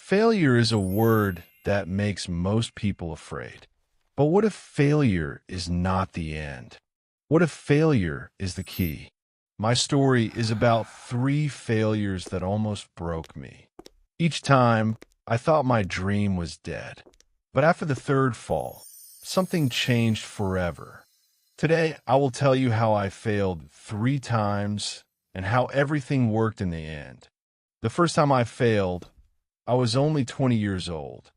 Failure is a word that makes most people afraid. But what if failure is not the end? What if failure is the key? My story is about three failures that almost broke me. Each time, I thought my dream was dead. But after the third fall, something changed forever. Today, I will tell you how I failed 3 times and how everything worked in the end. The first time I failed, I was only 20 years old.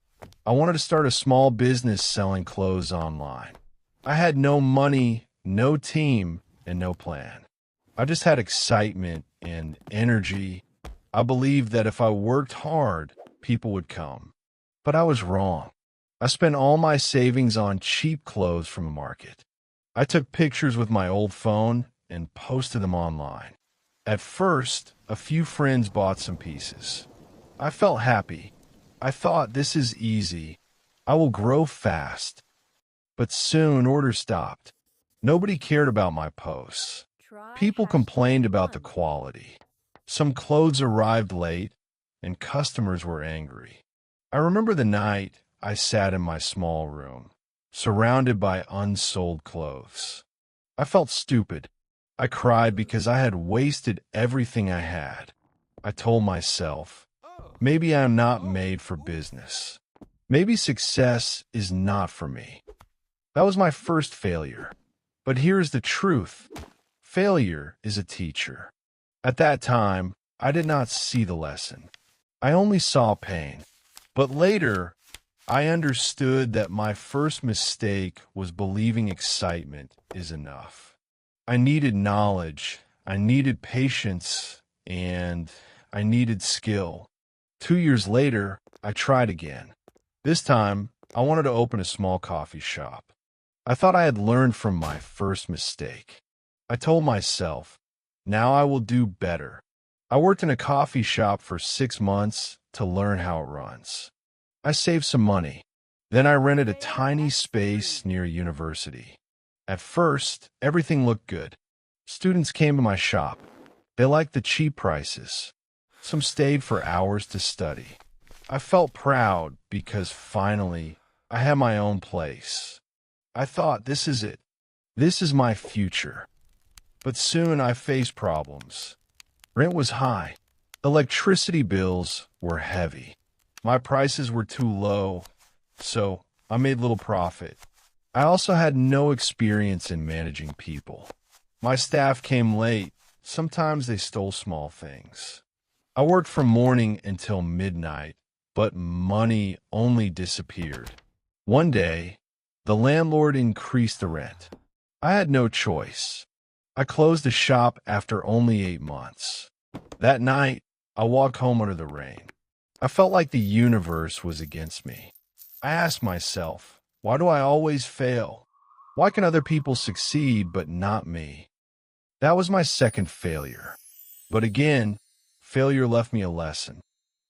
I wanted to start a small business selling clothes online. I had no money, no team, and no plan. I just had excitement and energy. I believed that if I worked hard, people would come. But I was wrong. I spent all my savings on cheap clothes from the market. I took pictures with my old phone and posted them online. At first, a few friends bought some pieces. I felt happy. I thought, this is easy. I will grow fast. But soon orders stopped. Nobody cared about my posts. People complained about the quality. Some clothes arrived late, and customers were angry. I remember the night I sat in my small room, surrounded by unsold clothes. I felt stupid. I cried because I had wasted everything I had. I told myself, maybe I'm not made for business. Maybe success is not for me. That was my first failure. But here's the truth. Failure is a teacher. At that time, I did not see the lesson. I only saw pain. But later, I understood that my first mistake was believing excitement is enough. I needed knowledge, I needed patience, and I needed skill. 2 years later, I tried again. This time, I wanted to open a small coffee shop. I thought I had learned from my first mistake. I told myself, now I will do better. I worked in a coffee shop for 6 months to learn how it runs. I saved some money. Then I rented a tiny space near a university. At first, everything looked good. Students came to my shop. They liked the cheap prices. Some stayed for hours to study. I felt proud because finally, I had my own place. I thought, this is it. This is my future. But soon I faced problems. Rent was high. Electricity bills were heavy. My prices were too low, so I made little profit. I also had no experience in managing people. My staff came late. Sometimes they stole small things. I worked from morning until midnight, but money only disappeared. One day, the landlord increased the rent. I had no choice. I closed the shop after only 8 months. That night, I walked home under the rain. I felt like the universe was against me. I asked myself, why do I always fail? Why can other people succeed but not me? That was my second failure. But again, failure left me a lesson.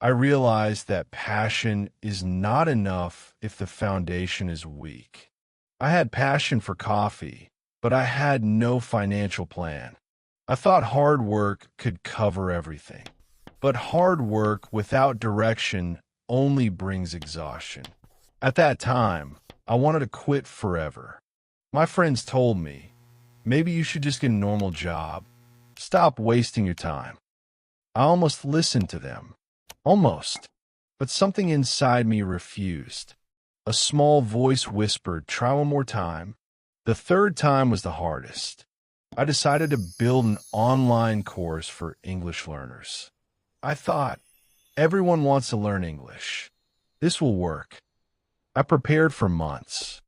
I realized that passion is not enough if the foundation is weak. I had passion for coffee, but I had no financial plan. I thought hard work could cover everything. But hard work without direction only brings exhaustion. At that time, I wanted to quit forever. My friends told me, maybe you should just get a normal job. Stop wasting your time. I almost listened to them. Almost. But something inside me refused. A small voice whispered, try one more time. The third time was the hardest. I decided to build an online course for English learners. I thought, everyone wants to learn English. This will work. I prepared for months.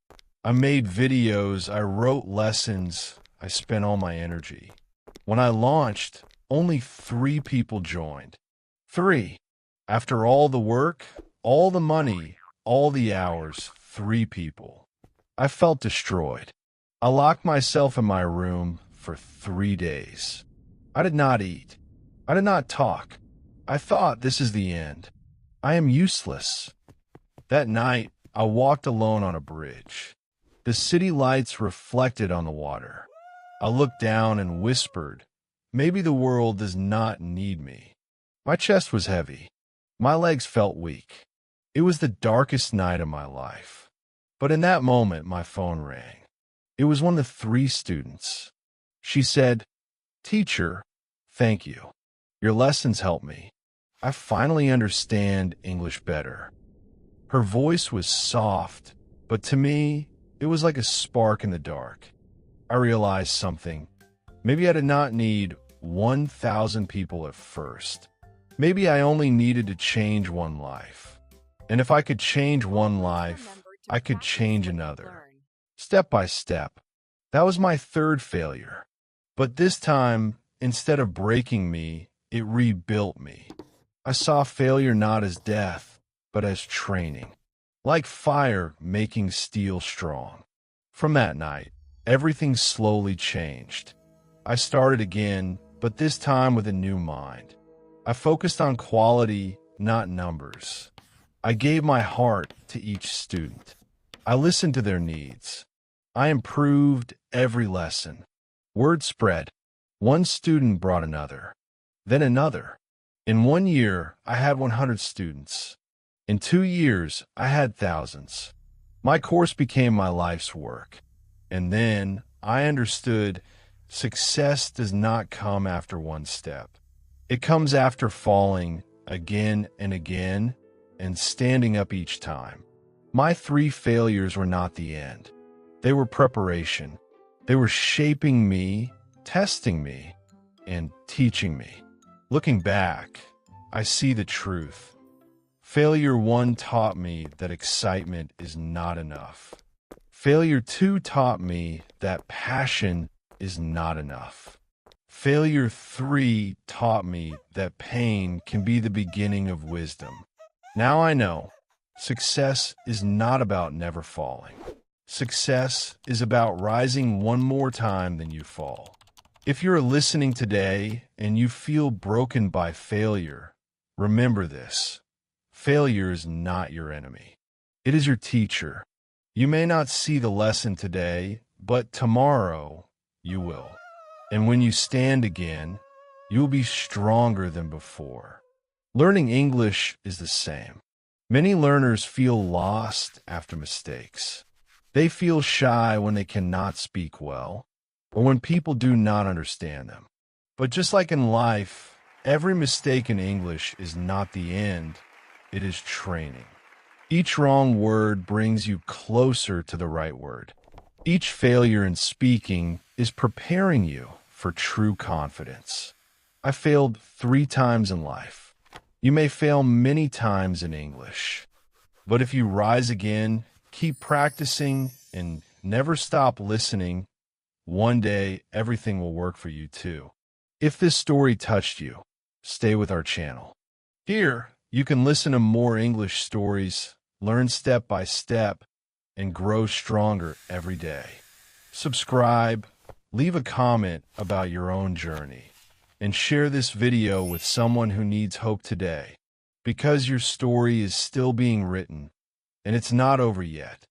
I made videos, I wrote lessons, I spent all my energy. When I launched, only 3 people joined. 3. After all the work, all the money, all the hours, 3 people. I felt destroyed. I locked myself in my room for 3 days. I did not eat. I did not talk. I thought, this is the end. I am useless. That night, I walked alone on a bridge. The city lights reflected on the water. I looked down and whispered, maybe the world does not need me. My chest was heavy. My legs felt weak. It was the darkest night of my life. But in that moment, my phone rang. It was one of the 3 students. She said, "Teacher, thank you. Your lessons helped me. I finally understand English better." Her voice was soft, but to me, it was like a spark in the dark. I realized something. Maybe I did not need 1,000 people at first. Maybe I only needed to change one life. And if I could change one life, I could change another. Step by step. That was my 3rd failure. But this time, instead of breaking me, it rebuilt me. I saw failure not as death, but as training. Like fire making steel strong. From that night, everything slowly changed. I started again, but this time with a new mind. I focused on quality, not numbers. I gave my heart to each student. I listened to their needs. I improved every lesson. Word spread. One student brought another, then another. In 1 year, I had 100 students. In 2 years, I had thousands. My course became my life's work. And then I understood success does not come after one step. It comes after falling again and again and standing up each time. My 3 failures were not the end. They were preparation. They were shaping me, testing me, and teaching me. Looking back, I see the truth. Failure 1 taught me that excitement is not enough. Failure 2 taught me that passion is not enough. Failure 3 taught me that pain can be the beginning of wisdom. Now I know success is not about never falling. Success is about rising one more time than you fall. If you're listening today and you feel broken by failure, remember this. Failure is not your enemy. It is your teacher. You may not see the lesson today, but tomorrow you will. And when you stand again, you will be stronger than before. Learning English is the same. Many learners feel lost after mistakes. They feel shy when they cannot speak well, or when people do not understand them. But just like in life, every mistake in English is not the end, it is training. Each wrong word brings you closer to the right word. Each failure in speaking is preparing you for true confidence. I failed 3 times in life. You may fail many times in English. But if you rise again, keep practicing, and never stop listening, one day everything will work for you too. If this story touched you, stay with our channel. Here, you can listen to more English stories, learn step by step, and grow stronger every day. Subscribe, leave a comment about your own journey, and share this video with someone who needs hope today, because your story is still being written, and it's not over yet.